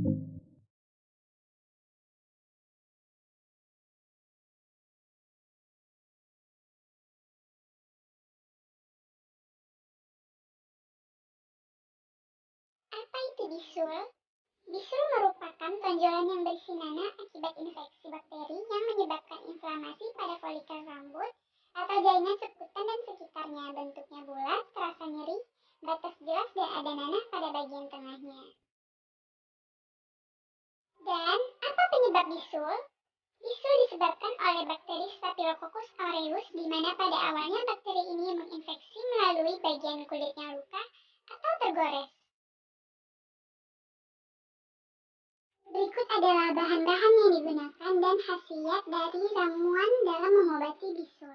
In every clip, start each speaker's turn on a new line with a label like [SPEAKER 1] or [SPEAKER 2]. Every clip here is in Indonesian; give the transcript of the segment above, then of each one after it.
[SPEAKER 1] Apa itu bisul? Bisul merupakan tonjolan yang berisi nanah akibat infeksi bakteri yang menyebabkan inflamasi pada folikel rambut atau jaringan subkutan dan sekitarnya. Bentuknya bulat, terasa nyeri, batas jelas dan ada nanah pada bagian tengahnya. Dan apa penyebab bisul? Bisul disebabkan oleh bakteri Staphylococcus aureus di mana pada awalnya bakteri ini menginfeksi melalui bagian kulit yang luka atau tergores. Berikut adalah bahan-bahan yang digunakan dan khasiat dari ramuan dalam mengobati bisul.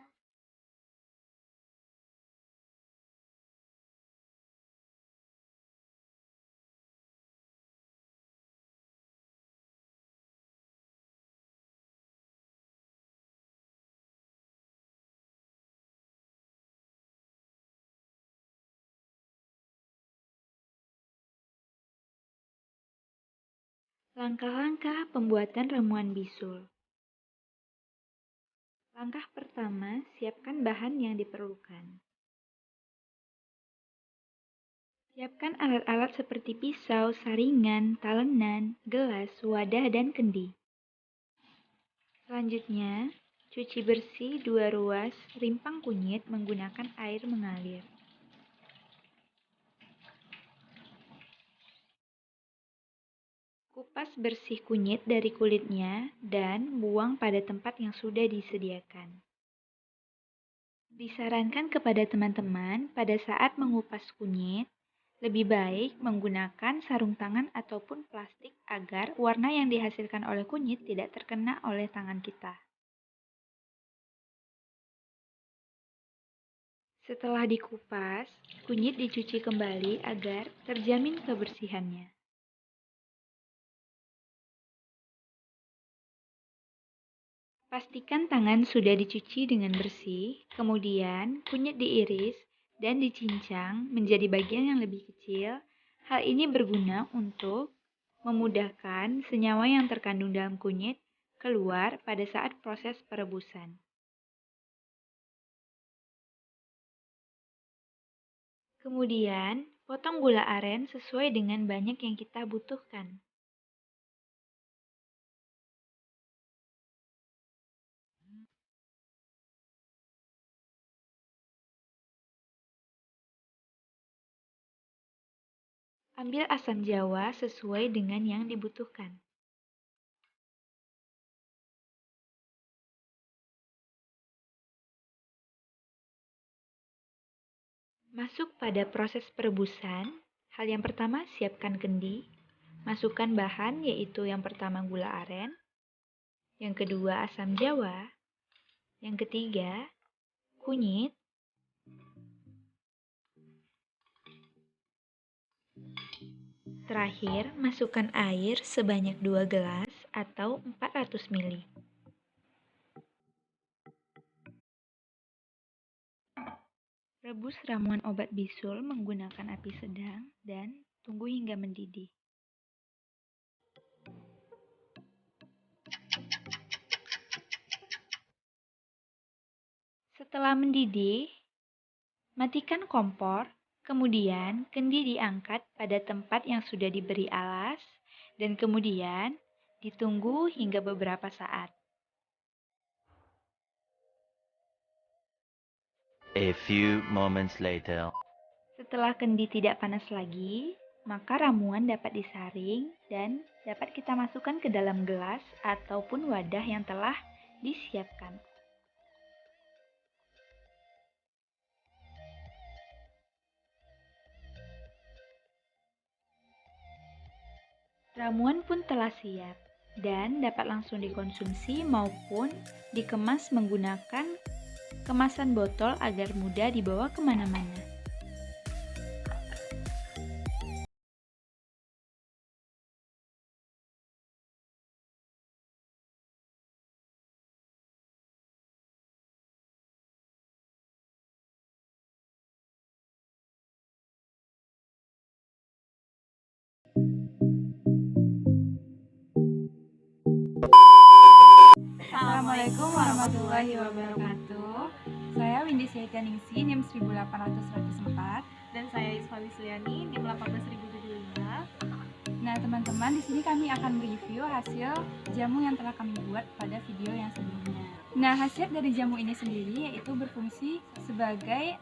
[SPEAKER 2] Langkah-langkah pembuatan ramuan bisul. Langkah pertama, siapkan bahan yang diperlukan. Siapkan alat-alat seperti pisau, saringan, talenan, gelas, wadah, dan kendi. Selanjutnya, cuci bersih 2 ruas rimpang kunyit menggunakan air mengalir. Kupas bersih kunyit dari kulitnya dan buang pada tempat yang sudah disediakan. Disarankan kepada teman-teman pada saat mengupas kunyit, lebih baik menggunakan sarung tangan ataupun plastik agar warna yang dihasilkan oleh kunyit tidak terkena oleh tangan kita. Setelah dikupas, kunyit dicuci kembali agar terjamin kebersihannya. Pastikan tangan sudah dicuci dengan bersih, kemudian kunyit diiris dan dicincang menjadi bagian yang lebih kecil. Hal ini berguna untuk memudahkan senyawa yang terkandung dalam kunyit keluar pada saat proses perebusan. Kemudian, potong gula aren sesuai dengan banyak yang kita butuhkan. Ambil asam jawa sesuai dengan yang dibutuhkan. Masuk pada proses perebusan. Hal yang pertama, siapkan kendi. Masukkan bahan, yaitu yang pertama gula aren, yang kedua asam jawa, yang ketiga kunyit, terakhir masukkan air sebanyak 2 gelas atau 400 ml. Rebus ramuan obat bisul menggunakan api sedang dan tunggu hingga mendidih. Setelah mendidih, matikan kompor, kemudian kendi diangkat pada tempat yang sudah diberi alas, dan kemudian ditunggu hingga beberapa saat.
[SPEAKER 3] A few moments later.
[SPEAKER 2] Setelah kendi tidak panas lagi, maka ramuan dapat disaring dan dapat kita masukkan ke dalam gelas ataupun wadah yang telah disiapkan. Ramuan pun telah siap dan dapat langsung dikonsumsi maupun dikemas menggunakan kemasan botol agar mudah dibawa kemana-mana. Assalamualaikum warahmatullahi wabarakatuh. Saya Windy Syaitaningsi, NIM 18104.
[SPEAKER 4] Dan saya Isfa Wisliani, NIM 18075.
[SPEAKER 2] Nah, teman-teman, di sini kami akan review hasil jamu yang telah kami buat pada video yang sebelumnya. Nah, khasiat dari jamu ini sendiri yaitu berfungsi sebagai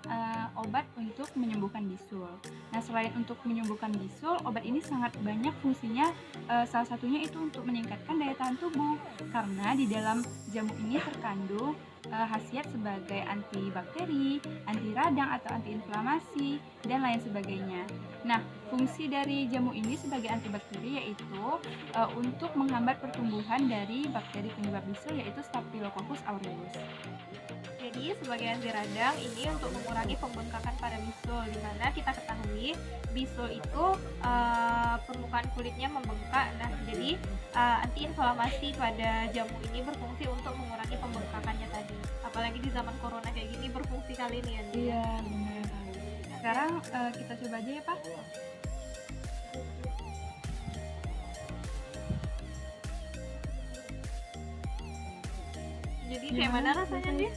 [SPEAKER 2] obat untuk menyembuhkan bisul. Nah, selain untuk menyembuhkan bisul, obat ini sangat banyak fungsinya. Salah satunya itu untuk meningkatkan daya tahan tubuh, karena di dalam jamu ini terkandung khasiat sebagai antibakteri, anti radang atau antiinflamasi, dan lain sebagainya. Nah, fungsi dari jamu ini sebagai antibakteri yaitu untuk menghambat pertumbuhan dari bakteri penyebab bisul yaitu Staphylococcus aureus.
[SPEAKER 4] Jadi sebagai anti radang ini untuk mengurangi pembengkakan pada bisul, di mana kita ketahui bisul itu permukaan kulitnya membengkak. Nah, jadi antiinflamasi pada jamu ini berfungsi untuk mengurangi pembengkakannya tadi. Apalagi di zaman corona kayak gini berfungsi kali ini ya.
[SPEAKER 2] Iya, benar. Sekarang kita coba aja ya, Pak.
[SPEAKER 4] Jadi kayak mana rasanya dia?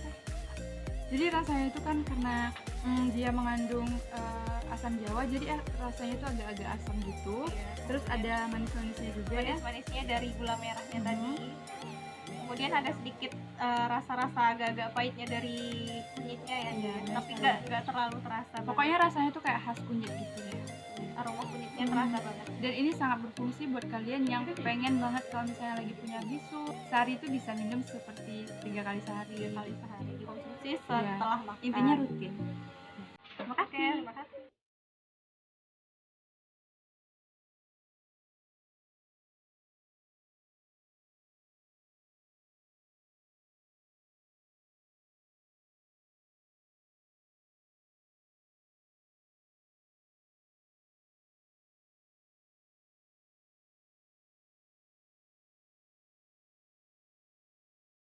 [SPEAKER 2] Jadi rasanya itu kan karena dia mengandung asam jawa, jadi rasanya itu agak-agak asam gitu.
[SPEAKER 4] Iya.
[SPEAKER 2] Terus ada manis-manisnya juga ya.
[SPEAKER 4] Manis-manisnya dari gula merahnya tadi. Kemudian ada sedikit rasa-rasa agak-agak pahitnya dari kunyitnya ya,
[SPEAKER 2] Iya,
[SPEAKER 4] tapi nggak terlalu terasa.
[SPEAKER 2] Pokoknya rasanya tuh kayak khas kunyit gitu ya.
[SPEAKER 4] aroma kunyitnya terasa banget.
[SPEAKER 2] Dan ini sangat berfungsi buat kalian yang pengen banget kalau misalnya lagi punya bisul, sehari itu bisa minum seperti 3 kali sehari.
[SPEAKER 4] Kali sehari dikonsumsi setelah makan.
[SPEAKER 2] Intinya rutin.
[SPEAKER 4] Oke, terima kasih.